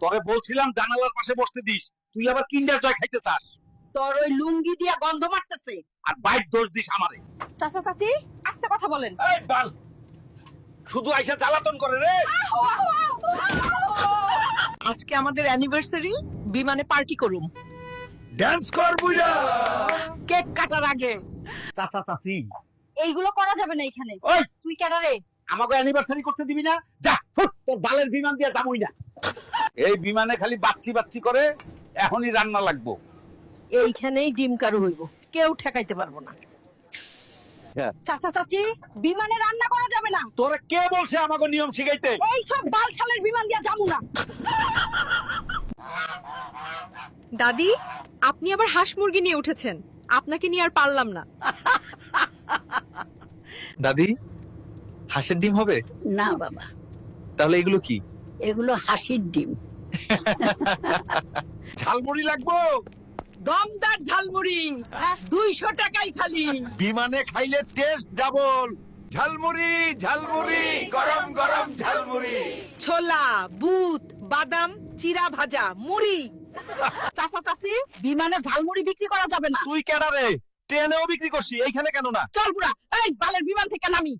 তোরে বলছিলাম জানালার পাশে বসতে দিস, তুই আবার কিন্ডার জয় খাইতে চাস। তোর ওই লুঙ্গি দিয়া গন্ধ মারতেছে। আর বাইক দোষ দিস আমারে। চাচা চাচি আস্তে কথা বলেন। এই বাল, শুধু আইসা জ্বালাতন করে রে। আজকে আমাদের অ্যানিভার্সারি, বিমানে পার্টি করুম। ডান্স কর বুইড়া। কেক কাটার আগে। চাচা চাচি, এইগুলো করা যাবে না এখানে। ওই তুই কেডা রে? আমাকে অ্যানিভার্সারি করতে দিবি না? যা ফুট, তোর বালের বিমান দিয়া যাবই না। এই বিমানে খালি বাচ্চি বাচ্চি করে, এখনই রান্না লাগবো। এইখানেই ডিম কারু হইব, কেউ ঠেকাইতে পারবো না। চাচা চাচি, বিমানে রান্না করা যাবে না। তোরে কে বলছে আমাকে নিয়ম শিখাইতে? এই সব বালছালের বিমান দিয়া যাবো না। দাদি, আপনি আবার হাঁস মুরগি নিয়ে উঠেছেন, আপনাকে নিয়ে আর পারলাম না। দাদি, হাঁসের ডিম হবে? না বাবা, তাহলে এগুলো কি? এগুলো হাসির ডিম। ঝালমুড়ি লাগবো? দমদার ঝালমুড়ি 200 টাকাই খালি। বিমানে খাইলে টেস্ট ডাবল। ঝালমুড়ি ঝালমুড়ি, গরম গরম ঝালমুড়ি। ছোলা, বুট, বাদাম, চিরা ভাজা, মুড়ি। চাচা চাচি, বিমানে ঝালমুড়ি বিক্রি করা যাবে না। তুই কেডা রে? ট্রেনেও বিক্রি করছি, এইখানে কেন না? চল বুড়া, এই বালের বিমান থেকে নামি।